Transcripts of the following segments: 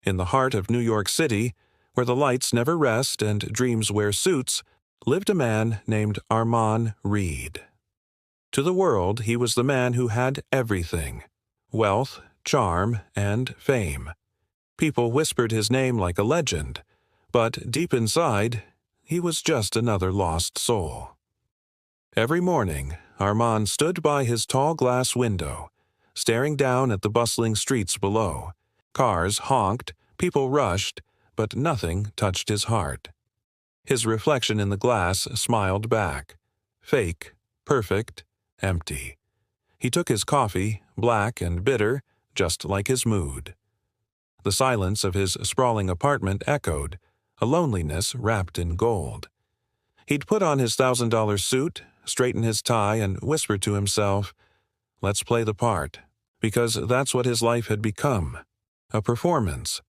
In the heart of New York City, where the lights never rest and dreams wear suits, lived a man named Armand Reed. To the world, he was the man who had everything: wealth, charm, and fame. People whispered his name like a legend, but deep inside, he was just another lost soul. Every morning, Armand stood by his tall glass window, staring down at the bustling streets below. Cars honked, people rushed, but nothing touched his heart. His reflection in the glass smiled back. Fake, perfect, empty. He took his coffee, black and bitter, just like his mood. The silence of his sprawling apartment echoed, a loneliness wrapped in gold. He'd put on his $1,000 suit, straighten his tie, and whisper to himself, "Let's play the part," because that's what his life had become. A performance.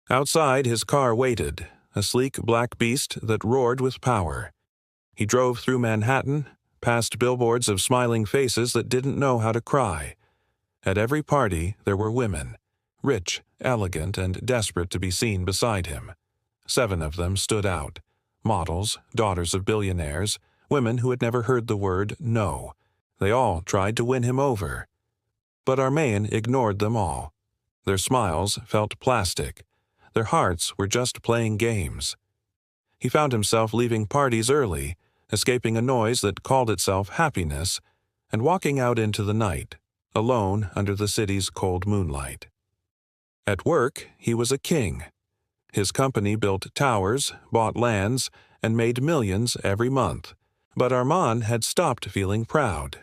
Outside, his car waited, a sleek black beast that roared with power. He drove through Manhattan, past billboards of smiling faces that didn't know how to cry. At every party, there were women, rich, elegant, and desperate to be seen beside him. 7 of them stood out. Models, daughters of billionaires, women who had never heard the word no. They all tried to win him over. But Armand ignored them all. Their smiles felt plastic. Their hearts were just playing games. He found himself leaving parties early, escaping a noise that called itself happiness, and walking out into the night, alone under the city's cold moonlight. At work, he was a king. His company built towers, bought lands, and made millions every month. But Armand had stopped feeling proud.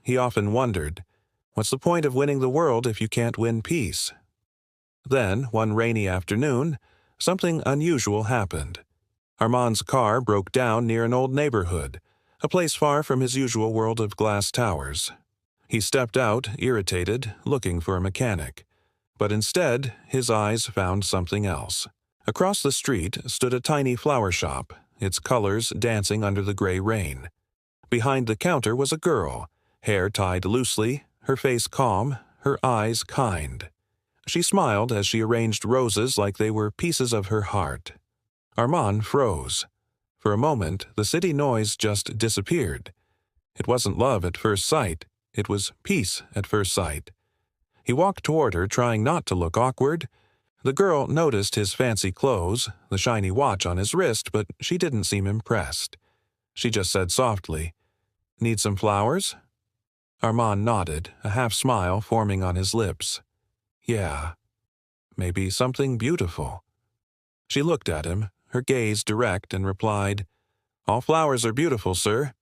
He often wondered, what's the point of winning the world if you can't win peace? Then, one rainy afternoon, something unusual happened. Armand's car broke down near an old neighborhood, a place far from his usual world of glass towers. He stepped out, irritated, looking for a mechanic. But instead, his eyes found something else. Across the street stood a tiny flower shop, its colors dancing under the gray rain. Behind the counter was a girl, hair tied loosely, her face calm, her eyes kind. She smiled as she arranged roses like they were pieces of her heart. Armand froze. For a moment, the city noise just disappeared. It wasn't love at first sight. It was peace at first sight. He walked toward her, trying not to look awkward. The girl noticed his fancy clothes, the shiny watch on his wrist, but she didn't seem impressed. She just said softly, "Need some flowers?" Armand nodded, a half-smile forming on his lips. Yeah, maybe something beautiful. She looked at him, her gaze direct, and replied, "All flowers are beautiful, sir.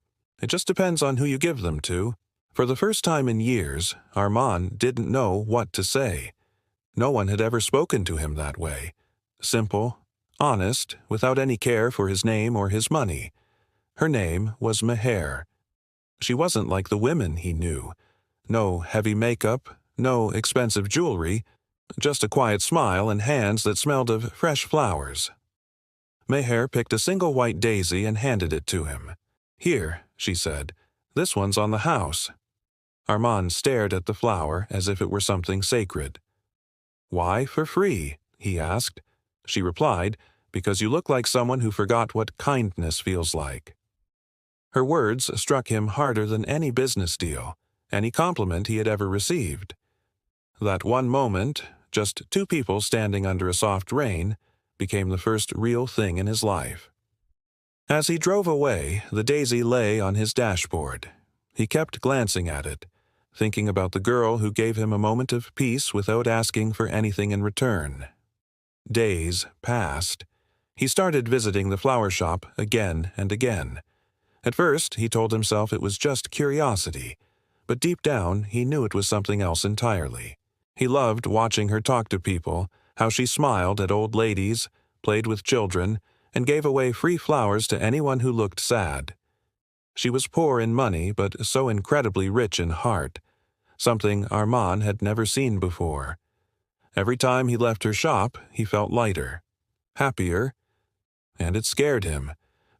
It just depends on who you give them to." For the first time in years, Armand didn't know what to say. No one had ever spoken to him that way. Simple, honest, without any care for his name or his money. Her name was Meher. She wasn't like the women he knew. No heavy makeup, no expensive jewelry, just a quiet smile and hands that smelled of fresh flowers. Meher picked a single white daisy and handed it to him. "Here," she said, "this one's on the house." Armand stared at the flower as if it were something sacred. "Why for free?" he asked. She replied, "Because you look like someone who forgot what kindness feels like." Her words struck him harder than any business deal, any compliment he had ever received. That one moment, just 2 people standing under a soft rain, became the first real thing in his life. As he drove away, the daisy lay on his dashboard. He kept glancing at it, thinking about the girl who gave him a moment of peace without asking for anything in return. Days passed. He started visiting the flower shop again and again. At first, he told himself it was just curiosity, but deep down, he knew it was something else entirely. He loved watching her talk to people, how she smiled at old ladies, played with children, and gave away free flowers to anyone who looked sad. She was poor in money, but so incredibly rich in heart, something Armand had never seen before. Every time he left her shop, he felt lighter, happier, and it scared him,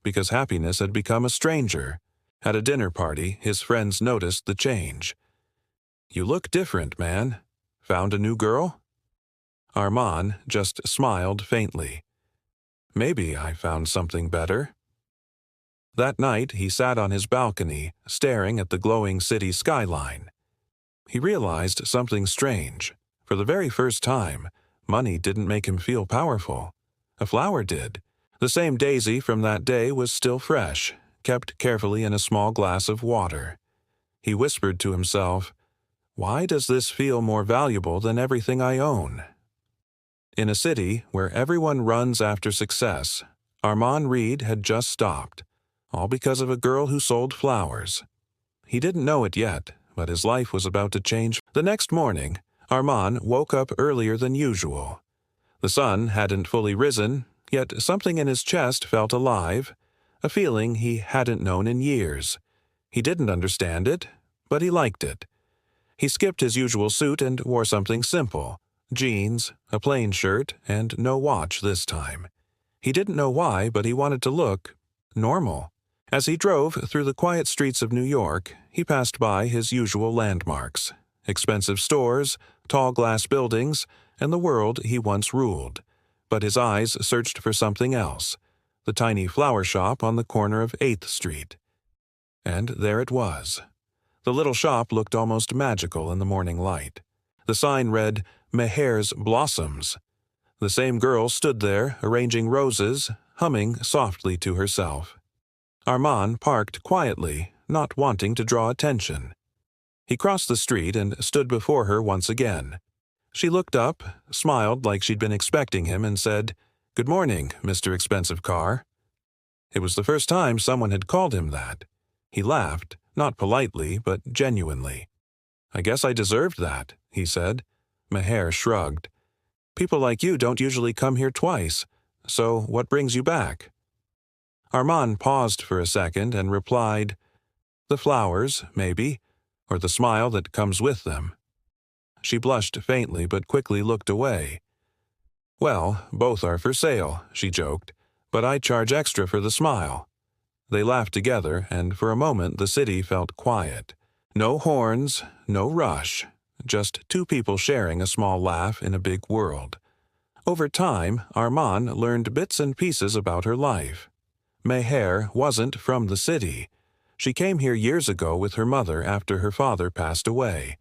because happiness had become a stranger. At a dinner party, his friends noticed the change. "You look different, man. Found a new girl?" Armand just smiled faintly. Maybe I found something better. That night, he sat on his balcony, staring at the glowing city skyline. He realized something strange. For the very first time, money didn't make him feel powerful. A flower did. The same daisy from that day was still fresh, kept carefully in a small glass of water. He whispered to himself, "Why does this feel more valuable than everything I own?" In a city where everyone runs after success, Armand Reed had just stopped, all because of a girl who sold flowers. He didn't know it yet, but his life was about to change. The next morning, Armand woke up earlier than usual. The sun hadn't fully risen, yet something in his chest felt alive, a feeling he hadn't known in years. He didn't understand it, but he liked it. He skipped his usual suit and wore something simple: jeans, a plain shirt, and no watch this time. He didn't know why, but he wanted to look normal. As he drove through the quiet streets of New York, he passed by his usual landmarks: expensive stores, tall glass buildings, and the world he once ruled. But his eyes searched for something else: the tiny flower shop on the corner of 8th Street. And there it was. The little shop looked almost magical in the morning light. The sign read, "Meher's Blossoms." The same girl stood there, arranging roses, humming softly to herself. Armand parked quietly, not wanting to draw attention. He crossed the street and stood before her once again. She looked up, smiled like she'd been expecting him, and said, "Good morning, Mr. Expensive Car." It was the first time someone had called him that. He laughed, not politely, but genuinely. "I guess I deserved that," he said. Meher shrugged. "People like you don't usually come here twice, so what brings you back?" Armand paused for a second and replied, "The flowers, maybe, or the smile that comes with them." She blushed faintly but quickly looked away. "Well, both are for sale," she joked, "but I charge extra for the smile." They laughed together, and for a moment the city felt quiet. No horns, no rush, just two people sharing a small laugh in a big world. Over time, Armand learned bits and pieces about her life. Meher wasn't from the city. She came here years ago with her mother after her father passed away.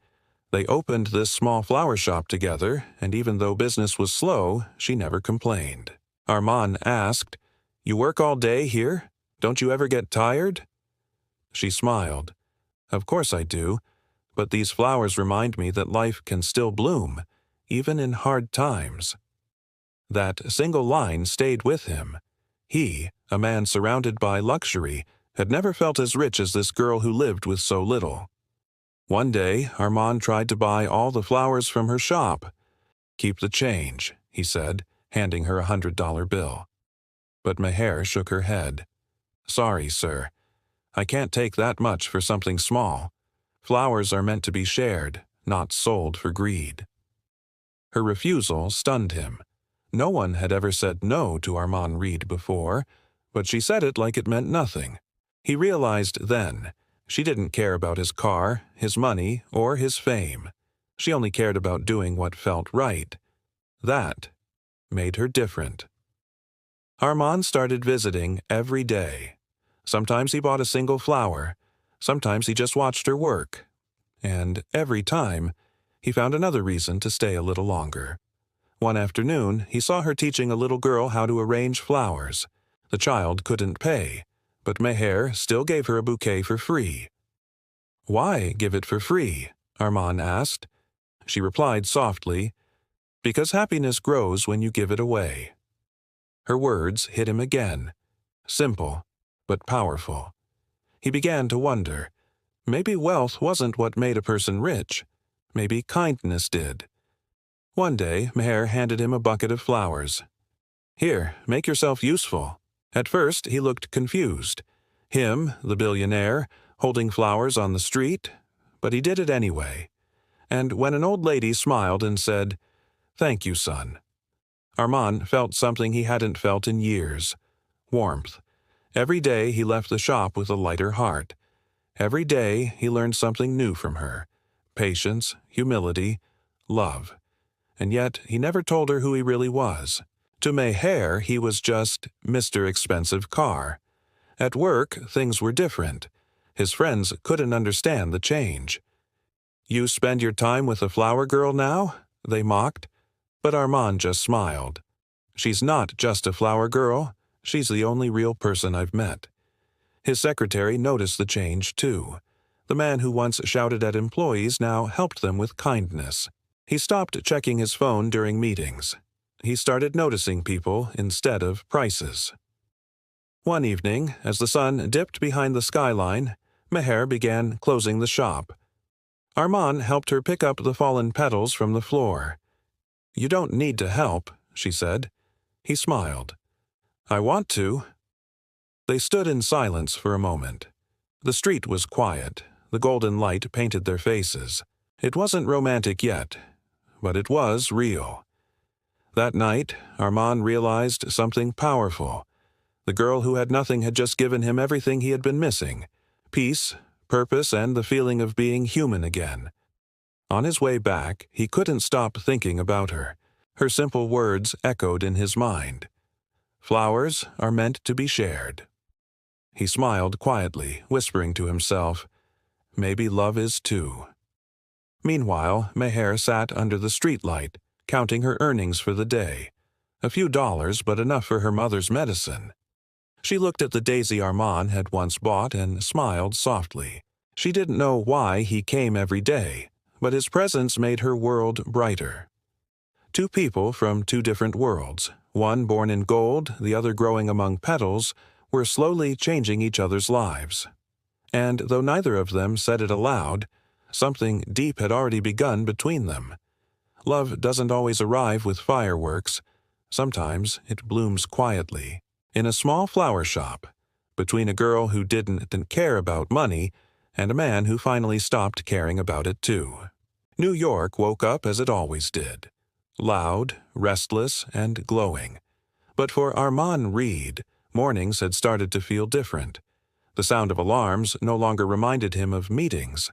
They opened this small flower shop together, and even though business was slow, she never complained. Armand asked, "You work all day here? Don't you ever get tired?" She smiled. "Of course I do, but these flowers remind me that life can still bloom, even in hard times." That single line stayed with him. He, a man surrounded by luxury, had never felt as rich as this girl who lived with so little. One day, Armand tried to buy all the flowers from her shop. "Keep the change," he said, handing her $100 bill. But Meher shook her head. "Sorry, sir. I can't take that much for something small. Flowers are meant to be shared, not sold for greed." Her refusal stunned him. No one had ever said no to Armand Reed before, but she said it like it meant nothing. He realized then, she didn't care about his car, his money, or his fame. She only cared about doing what felt right. That made her different. Armand started visiting every day. Sometimes he bought a single flower. Sometimes he just watched her work. And every time, he found another reason to stay a little longer. One afternoon, he saw her teaching a little girl how to arrange flowers. The child couldn't pay, but Meher still gave her a bouquet for free. "Why give it for free?" Armand asked. She replied softly, "Because happiness grows when you give it away." Her words hit him again. Simple, but powerful. He began to wonder, maybe wealth wasn't what made a person rich. Maybe kindness did. One day, Meher handed him a bucket of flowers. "Here, make yourself useful." At first, he looked confused. Him, the billionaire, holding flowers on the street, but he did it anyway. And when an old lady smiled and said, "Thank you, son," Armand felt something he hadn't felt in years: warmth. Every day he left the shop with a lighter heart. Every day he learned something new from her: patience, humility, love. and yet he never told her who he really was. To Meher, he was just Mr. Expensive Car. At work, things were different. His friends couldn't understand the change. "You spend your time with a flower girl now?" they mocked. But Armand just smiled. "She's not just a flower girl. She's the only real person I've met." His secretary noticed the change, too. The man who once shouted at employees now helped them with kindness. He stopped checking his phone during meetings. He started noticing people instead of prices. One evening, as the sun dipped behind the skyline, Meher began closing the shop. Armand helped her pick up the fallen petals from the floor. "You don't need to help," she said. He smiled. "I want to." They stood in silence for a moment. The street was quiet. The golden light painted their faces. It wasn't romantic yet, but it was real. That night, Armand realized something powerful. The girl who had nothing had just given him everything he had been missing: peace, purpose, and the feeling of being human again. On his way back, he couldn't stop thinking about her. Her simple words echoed in his mind. "Flowers are meant to be shared." He smiled quietly, whispering to himself, "Maybe love is too." Meanwhile, Meher sat under the streetlight, counting her earnings for the day. A few dollars, but enough for her mother's medicine. She looked at the daisy Armand had once bought and smiled softly. She didn't know why he came every day, but his presence made her world brighter. Two people from two different worlds, one born in gold, the other growing among petals, were slowly changing each other's lives. And though neither of them said it aloud, something deep had already begun between them. Love doesn't always arrive with fireworks. Sometimes it blooms quietly, in a small flower shop, between a girl who didn't care about money and a man who finally stopped caring about it too. New York woke up as it always did, loud, restless, and glowing. But for Armand Reed, mornings had started to feel different. The sound of alarms no longer reminded him of meetings.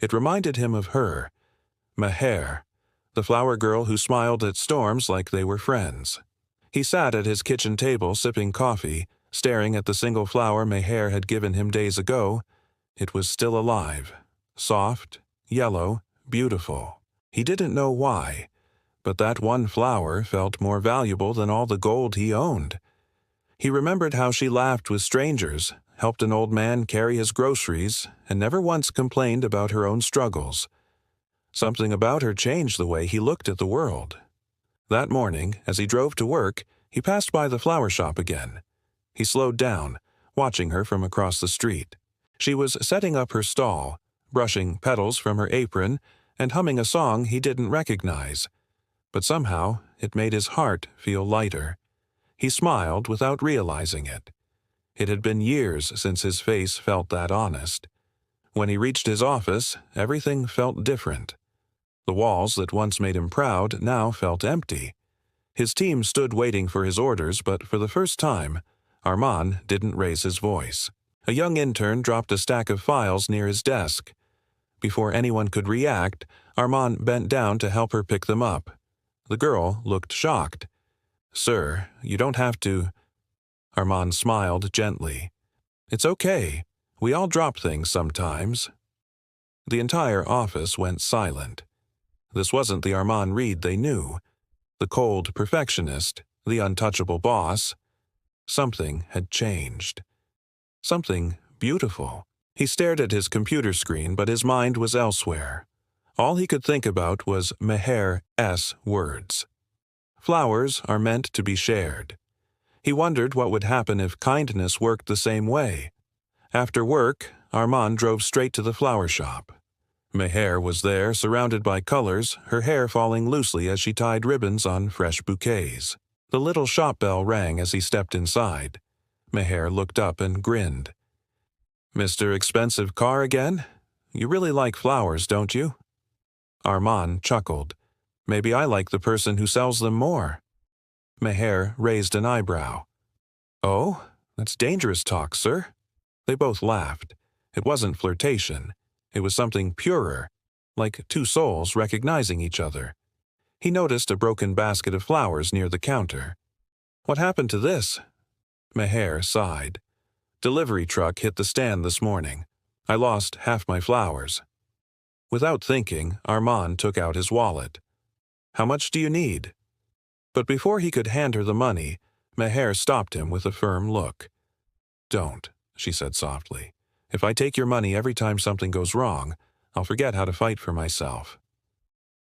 It reminded him of her, Meher, the flower girl who smiled at storms like they were friends. He sat at his kitchen table sipping coffee, staring at the single flower Meher had given him days ago. It was still alive, soft, yellow, beautiful. He didn't know why, but that one flower felt more valuable than all the gold he owned. He remembered how she laughed with strangers, helped an old man carry his groceries, and never once complained about her own struggles. Something about her changed the way he looked at the world. That morning, as he drove to work, he passed by the flower shop again. He slowed down, watching her from across the street. She was setting up her stall, brushing petals from her apron, and humming a song he didn't recognize. But somehow, it made his heart feel lighter. He smiled without realizing it. It had been years since his face felt that honest. When he reached his office, everything felt different. The walls that once made him proud now felt empty. His team stood waiting for his orders, but for the first time, Armand didn't raise his voice. A young intern dropped a stack of files near his desk. Before anyone could react, Armand bent down to help her pick them up. The girl looked shocked. "Sir, you don't have to." Armand smiled gently. "It's okay. We all drop things sometimes." The entire office went silent. This wasn't the Armand Reed they knew. The cold perfectionist, the untouchable boss. Something had changed. Something beautiful. He stared at his computer screen, but his mind was elsewhere. All he could think about was Meher's words. Flowers are meant to be shared. He wondered what would happen if kindness worked the same way. After work, Armand drove straight to the flower shop. Meher was there, surrounded by colors, her hair falling loosely as she tied ribbons on fresh bouquets. The little shop bell rang as he stepped inside. Meher looked up and grinned. "Mr. Expensive Car again? You really like flowers, don't you?" Armand chuckled. "Maybe I like the person who sells them more." Meher raised an eyebrow. "Oh, that's dangerous talk, sir." They both laughed. It wasn't flirtation. It was something purer, like two souls recognizing each other. He noticed a broken basket of flowers near the counter. "What happened to this?" Meher sighed. "Delivery truck hit the stand this morning. I lost half my flowers." Without thinking, Armand took out his wallet. "How much do you need?" But before he could hand her the money, Meher stopped him with a firm look. "Don't," she said softly. "If I take your money every time something goes wrong, I'll forget how to fight for myself."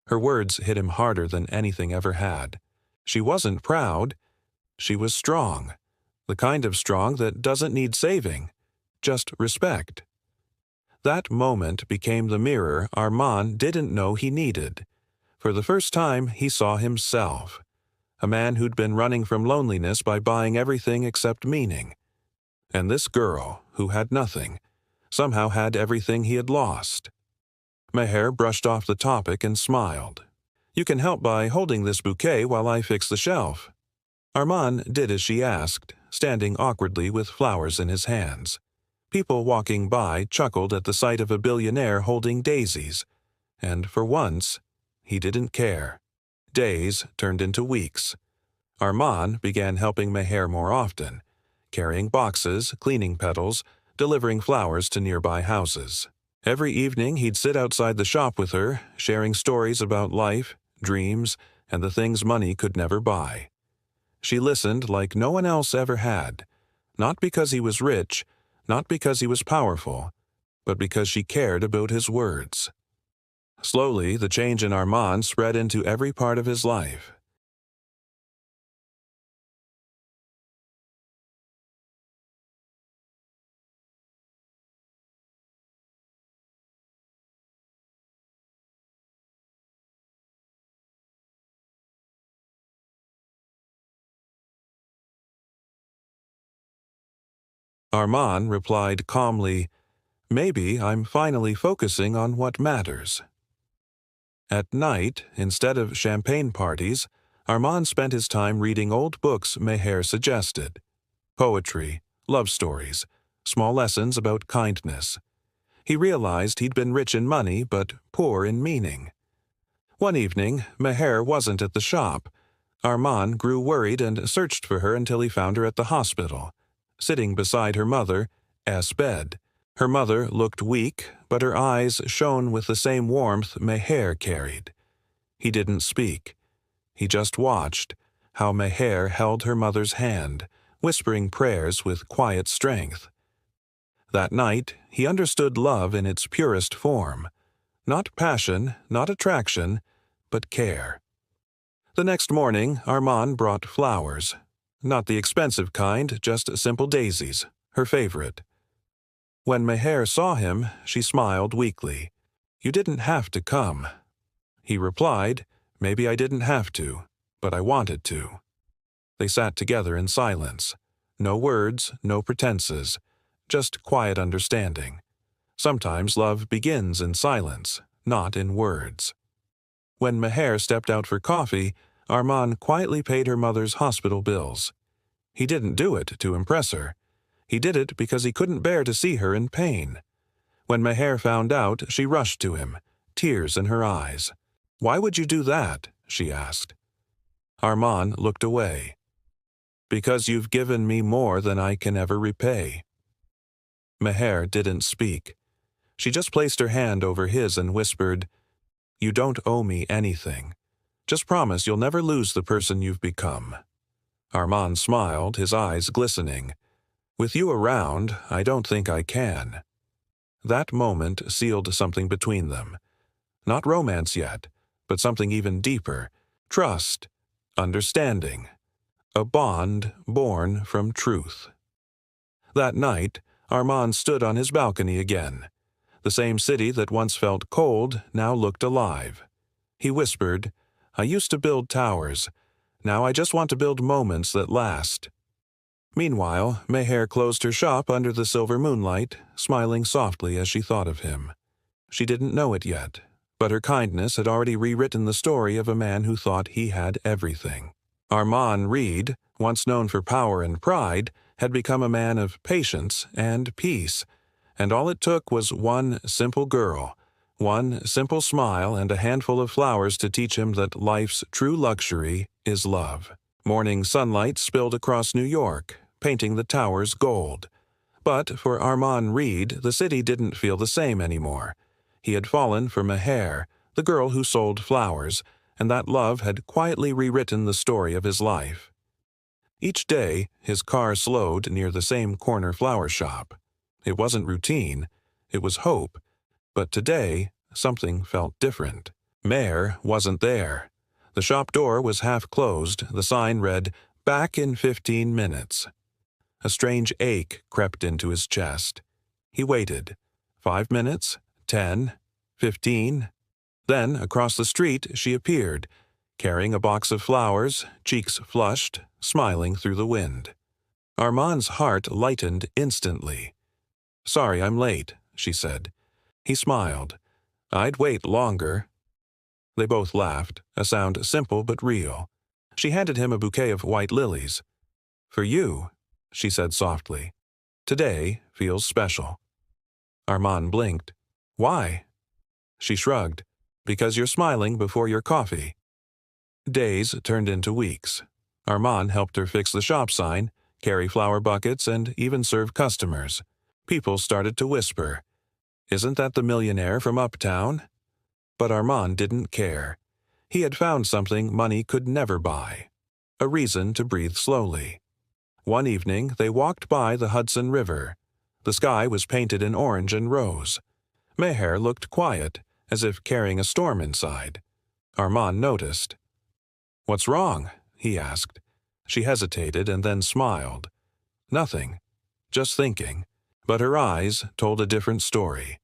Her words hit him harder than anything ever had. She wasn't proud. She was strong. The kind of strong that doesn't need saving, just respect. That moment became the mirror Armand didn't know he needed. For the first time, he saw himself. A man who'd been running from loneliness by buying everything except meaning. And this girl, who had nothing, somehow had everything he had lost. Meher brushed off the topic and smiled. "You can help by holding this bouquet while I fix the shelf." Armand did as she asked, standing awkwardly with flowers in his hands. People walking by chuckled at the sight of a billionaire holding daisies, and for once, he didn't care. Days turned into weeks. Armand began helping Meher more often, carrying boxes, cleaning petals, delivering flowers to nearby houses. Every evening he'd sit outside the shop with her, sharing stories about life, dreams, and the things money could never buy. She listened like no one else ever had, not because he was rich, not because he was powerful, but because she cared about his words. Slowly, the change in Armand spread into every part of his life. Armand replied calmly, "Maybe I'm finally focusing on what matters." At night, instead of champagne parties, Armand spent his time reading old books Meher suggested. Poetry, love stories, small lessons about kindness. He realized he'd been rich in money but poor in meaning. One evening, Meher wasn't at the shop. Armand grew worried and searched for her until he found her at the hospital, sitting beside her mother's bed. Her mother looked weak, but her eyes shone with the same warmth Meher carried. He didn't speak. He just watched how Meher held her mother's hand, whispering prayers with quiet strength. That night, he understood love in its purest form. Not passion, not attraction, but care. The next morning, Armand brought flowers. Not the expensive kind, just simple daisies, her favorite. When Meher saw him, she smiled weakly. "You didn't have to come." He replied, "Maybe I didn't have to, but I wanted to." They sat together in silence. No words, no pretenses, just quiet understanding. Sometimes love begins in silence, not in words. When Meher stepped out for coffee, Armand quietly paid her mother's hospital bills. He didn't do it to impress her. He did it because he couldn't bear to see her in pain. When Meher found out, she rushed to him, tears in her eyes. "Why would you do that?" she asked. Armand looked away. "Because you've given me more than I can ever repay." Meher didn't speak. She just placed her hand over his and whispered, "You don't owe me anything. Just promise you'll never lose the person you've become." Armand smiled, his eyes glistening. "With you around, I don't think I can." That moment sealed something between them. Not romance yet, but something even deeper. Trust, understanding. A bond born from truth. That night, Armand stood on his balcony again. The same city that once felt cold now looked alive. He whispered, "I used to build towers. Now I just want to build moments that last." Meanwhile, Meher closed her shop under the silver moonlight, smiling softly as she thought of him. She didn't know it yet, but her kindness had already rewritten the story of a man who thought he had everything. Armand Reed, once known for power and pride, had become a man of patience and peace, and all it took was one simple girl, One simple smile and a handful of flowers to teach him that life's true luxury is love. Morning sunlight spilled across New York, painting the towers gold. But for Armand Reed, the city didn't feel the same anymore. He had fallen for Meher, the girl who sold flowers, and that love had quietly rewritten the story of his life. Each day, his car slowed near the same corner flower shop. It wasn't routine, it was hope. But today, something felt different. Meher wasn't there. The shop door was half closed. The sign read, "Back in 15 minutes." A strange ache crept into his chest. He waited. 5 minutes, 10, 15. Then, across the street, she appeared, carrying a box of flowers, cheeks flushed, smiling through the wind. Armand's heart lightened instantly. "Sorry I'm late," she said. He smiled. "I'd wait longer." They both laughed, a sound simple but real. She handed him a bouquet of white lilies. "For you," she said softly. "Today feels special." Armand blinked. "Why?" She shrugged. "Because you're smiling before your coffee." Days turned into weeks. Armand helped her fix the shop sign, carry flower buckets, and even serve customers. People started to whisper, "Isn't that the millionaire from uptown?" But Armand didn't care. He had found something money could never buy. A reason to breathe slowly. One evening, they walked by the Hudson River. The sky was painted in orange and rose. Meher looked quiet, as if carrying a storm inside. Armand noticed. "What's wrong?" he asked. She hesitated and then smiled. "Nothing. Just thinking." But her eyes told a different story.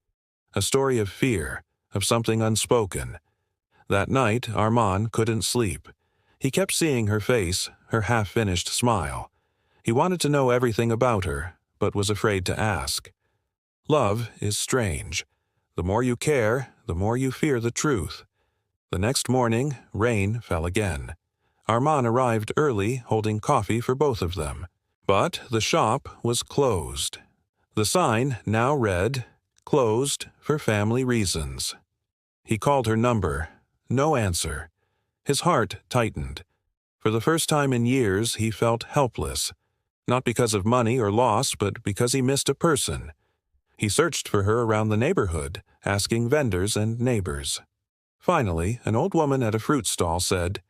A story of fear, of something unspoken. That night, Armand couldn't sleep. He kept seeing her face, her half-finished smile. He wanted to know everything about her, but was afraid to ask. Love is strange. The more you care, the more you fear the truth. The next morning, rain fell again. Armand arrived early, holding coffee for both of them. But the shop was closed. The sign now read, "Closed for family reasons." He called her number. No answer. His heart tightened. For the first time in years, he felt helpless. Not because of money or loss, but because he missed a person. He searched for her around the neighborhood, asking vendors and neighbors. Finally, an old woman at a fruit stall said,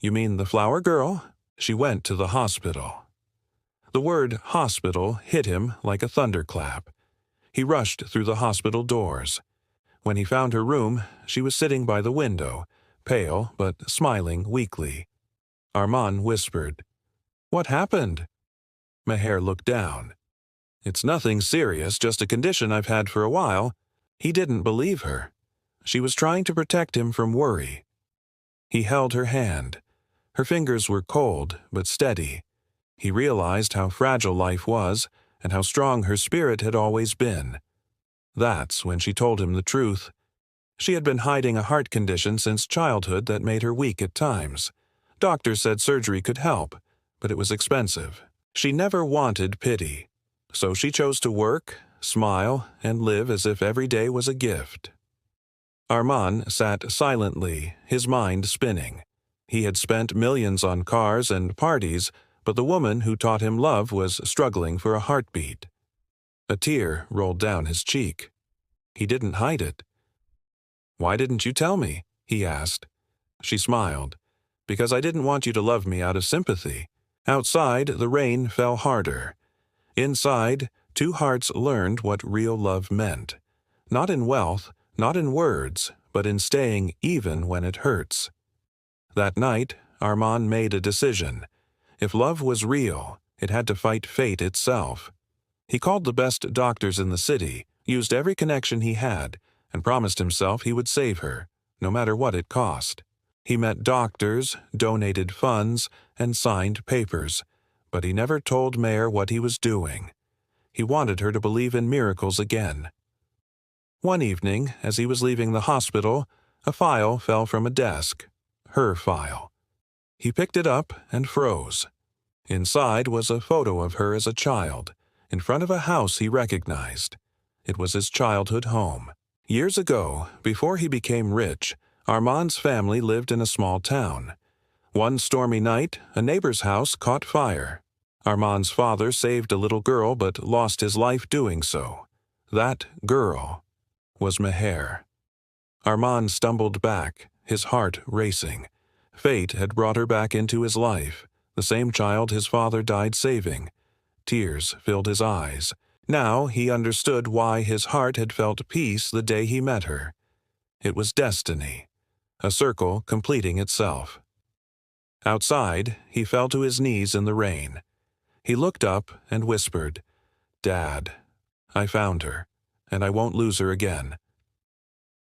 "You mean the flower girl? She went to the hospital." The word hospital hit him like a thunderclap. He rushed through the hospital doors. When he found her room, she was sitting by the window, pale but smiling weakly. Armand whispered, "What happened?" Meher looked down. "It's nothing serious, just a condition I've had for a while." He didn't believe her. She was trying to protect him from worry. He held her hand. Her fingers were cold but steady. He realized how fragile life was and how strong her spirit had always been. That's when she told him the truth. She had been hiding a heart condition since childhood that made her weak at times. Doctors said surgery could help, but it was expensive. She never wanted pity. So she chose to work, smile, and live as if every day was a gift. Armand sat silently, his mind spinning. He had spent millions on cars and parties, but the woman who taught him love was struggling for a heartbeat. A tear rolled down his cheek. He didn't hide it. "Why didn't you tell me?" he asked. She smiled. "Because I didn't want you to love me out of sympathy." Outside, the rain fell harder. Inside, two hearts learned what real love meant. Not in wealth, not in words, but in staying even when it hurts. That night, Armand made a decision. If love was real, it had to fight fate itself. He called the best doctors in the city, used every connection he had, and promised himself he would save her, no matter what it cost. He met doctors, donated funds, and signed papers, but he never told Meher what he was doing. He wanted her to believe in miracles again. One evening, as he was leaving the hospital, a file fell from a desk. Her file. He picked it up and froze. Inside was a photo of her as a child, in front of a house he recognized. It was his childhood home. Years ago, before he became rich, Armand's family lived in a small town. One stormy night, a neighbor's house caught fire. Armand's father saved a little girl but lost his life doing so. That girl was Meher. Armand stumbled back, his heart racing. Fate had brought her back into his life, the same child his father died saving. Tears filled his eyes. Now he understood why his heart had felt peace the day he met her. It was destiny, a circle completing itself. Outside, he fell to his knees in the rain. He looked up and whispered, "Dad, I found her, and I won't lose her again."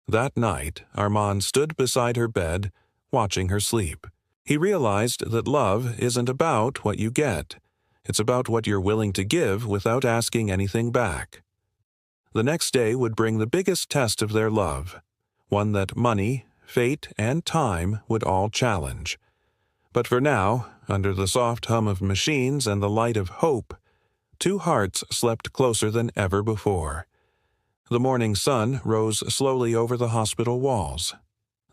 That night, Armand stood beside her bed, watching her sleep. He realized that love isn't about what you get. It's about what you're willing to give without asking anything back. The next day would bring the biggest test of their love, one that money, fate, and time would all challenge. But for now, under the soft hum of machines and the light of hope, two hearts slept closer than ever before. The morning sun rose slowly over the hospital walls.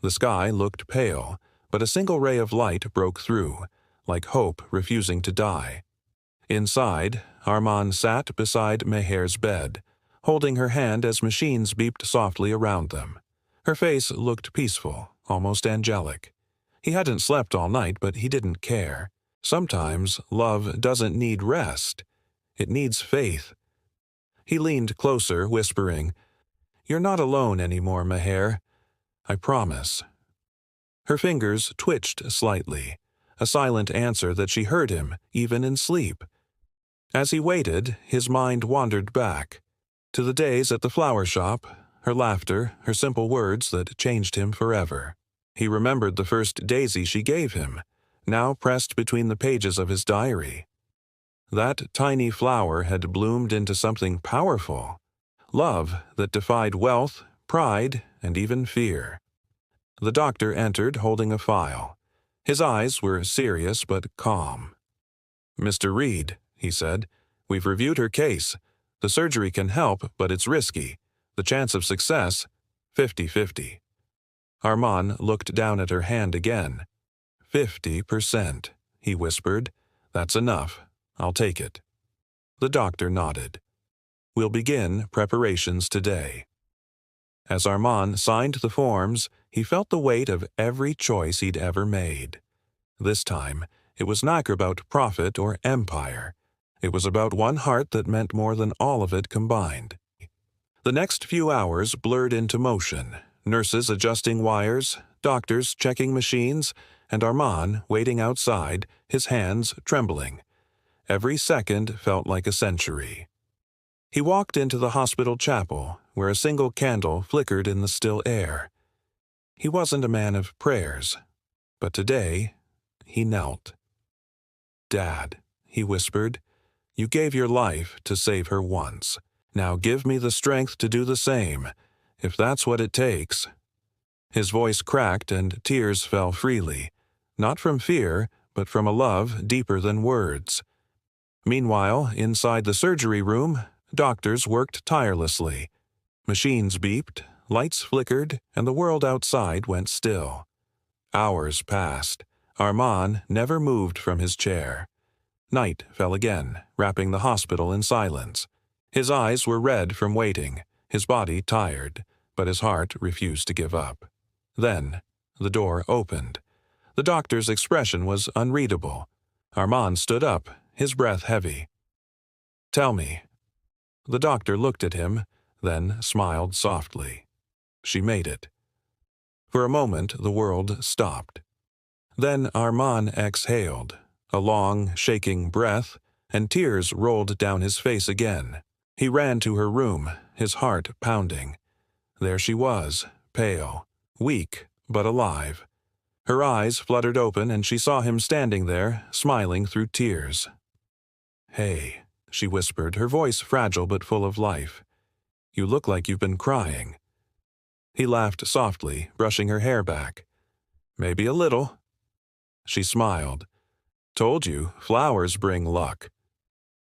The sky looked pale, but a single ray of light broke through, like hope refusing to die. Inside, Armand sat beside Meher's bed, holding her hand as machines beeped softly around them. Her face looked peaceful, almost angelic. He hadn't slept all night, but he didn't care. Sometimes love doesn't need rest. It needs faith. He leaned closer, whispering, "You're not alone anymore, Meher. I promise." Her fingers twitched slightly, a silent answer that she heard him, even in sleep. As he waited, his mind wandered back to the days at the flower shop, her laughter, her simple words that changed him forever. He remembered the first daisy she gave him, now pressed between the pages of his diary. That tiny flower had bloomed into something powerful, love that defied wealth, pride, and even fear. The doctor entered holding a file. His eyes were serious but calm. "Mr. Reed," he said, "we've reviewed her case. The surgery can help, but it's risky. The chance of success, 50-50. Armand looked down at her hand again. 50%, he whispered. "That's enough. I'll take it." The doctor nodded. "We'll begin preparations today." As Armand signed the forms, he felt the weight of every choice he'd ever made. This time, it was not about profit or empire. It was about one heart that meant more than all of it combined. The next few hours blurred into motion, nurses adjusting wires, doctors checking machines, and Armand waiting outside, his hands trembling. Every second felt like a century. He walked into the hospital chapel, where a single candle flickered in the still air. He wasn't a man of prayers, but today he knelt. "Dad," he whispered, "you gave your life to save her once. Now give me the strength to do the same, if that's what it takes." His voice cracked and tears fell freely, not from fear, but from a love deeper than words. Meanwhile, inside the surgery room, doctors worked tirelessly. Machines beeped, lights flickered, and the world outside went still. Hours passed. Armand never moved from his chair. Night fell again, wrapping the hospital in silence. His eyes were red from waiting, his body tired, but his heart refused to give up. Then, the door opened. The doctor's expression was unreadable. Armand stood up, his breath heavy. "Tell me." The doctor looked at him, then smiled softly. "She made it." For a moment, the world stopped. Then Armand exhaled, a long, shaking breath, and tears rolled down his face again. He ran to her room, his heart pounding. There she was, pale, weak, but alive. Her eyes fluttered open and she saw him standing there, smiling through tears. "Hey," she whispered, her voice fragile but full of life. "You look like you've been crying." He laughed softly, brushing her hair back. "Maybe a little." She smiled. "Told you, flowers bring luck."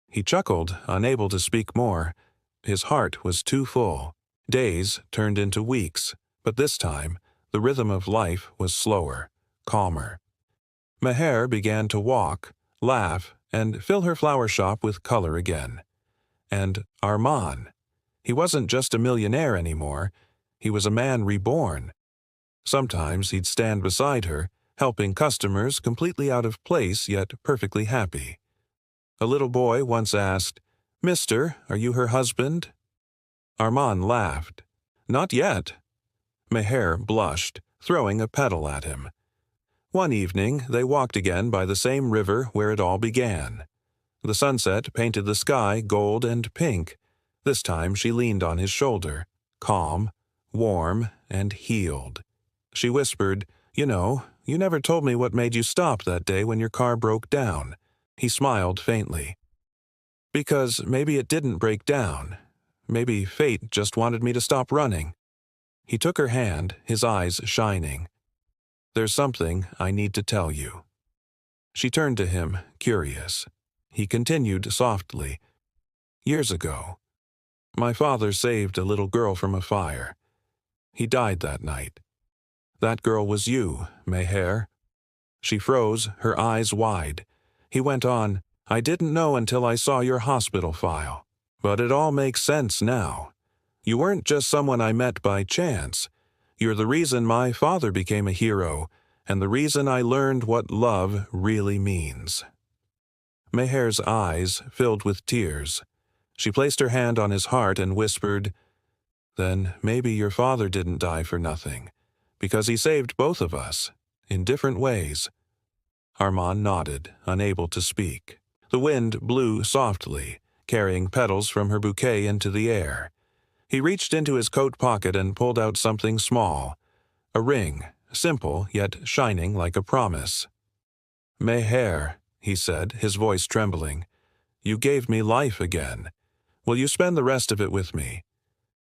He chuckled, unable to speak more. His heart was too full. Days turned into weeks, but this time, the rhythm of life was slower, calmer. Meher began to walk, laugh, and fill her flower shop with color again. And Arman. He wasn't just a millionaire anymore. He was a man reborn. Sometimes he'd stand beside her, helping customers completely out of place yet perfectly happy. A little boy once asked, "Mister, are you her husband?" Arman laughed. "Not yet." Meher blushed, throwing a petal at him. One evening, they walked again by the same river where it all began. The sunset painted the sky gold and pink. This time she leaned on his shoulder, calm, warm, and healed. She whispered, "You know, you never told me what made you stop that day when your car broke down." He smiled faintly. "Because maybe it didn't break down. Maybe fate just wanted me to stop running." He took her hand, his eyes shining. "There's something I need to tell you." She turned to him, curious. He continued softly, "Years ago, my father saved a little girl from a fire. He died that night. That girl was you, Meher." She froze, her eyes wide. He went on, "I didn't know until I saw your hospital file. But it all makes sense now. You weren't just someone I met by chance. You're the reason my father became a hero, and the reason I learned what love really means." Meher's eyes filled with tears. She placed her hand on his heart and whispered, "Then maybe your father didn't die for nothing, because he saved both of us, in different ways." Arman nodded, unable to speak. The wind blew softly, carrying petals from her bouquet into the air. He reached into his coat pocket and pulled out something small, a ring, simple yet shining like a promise. "Meher," he said, his voice trembling, "you gave me life again. Will you spend the rest of it with me?"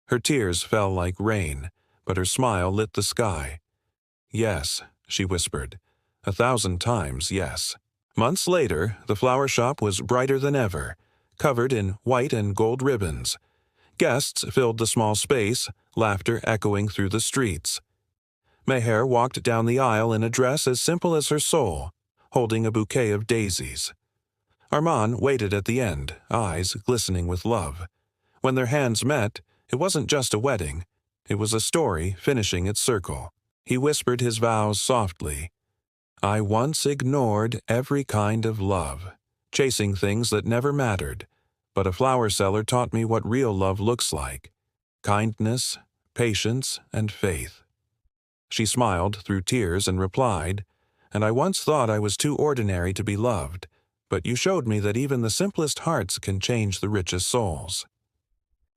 Her tears fell like rain, but her smile lit the sky. "Yes," she whispered, 1,000 times yes. Months later, the flower shop was brighter than ever, covered in white and gold ribbons. Guests filled the small space, laughter echoing through the streets. Meher walked down the aisle in a dress as simple as her soul, holding a bouquet of daisies. Arman waited at the end, eyes glistening with love. When their hands met, it wasn't just a wedding. It was a story finishing its circle. He whispered his vows softly. "I once ignored every kind of love, chasing things that never mattered, but a flower seller taught me what real love looks like. Kindness, patience, and faith." She smiled through tears and replied, "And I once thought I was too ordinary to be loved, but you showed me that even the simplest hearts can change the richest souls."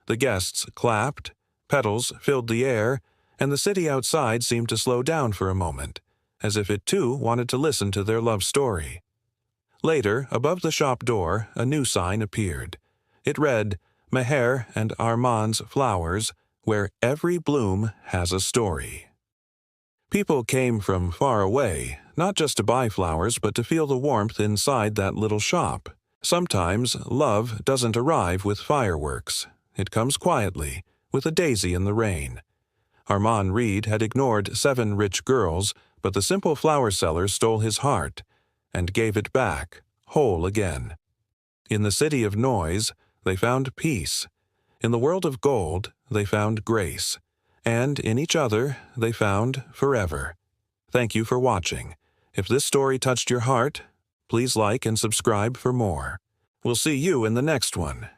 The guests clapped, petals filled the air, and the city outside seemed to slow down for a moment, as if it too wanted to listen to their love story. Later, above the shop door, a new sign appeared. It read, "Meher and Arman's Flowers, where every bloom has a story." People came from far away, not just to buy flowers, but to feel the warmth inside that little shop. Sometimes love doesn't arrive with fireworks. It comes quietly, with a daisy in the rain. Arman Reed had ignored 7 rich girls, but the simple flower seller stole his heart and gave it back, whole again. In the city of noise, they found peace. In the world of gold, they found grace. And in each other, they found forever. Thank you for watching. If this story touched your heart, please like and subscribe for more. We'll see you in the next one.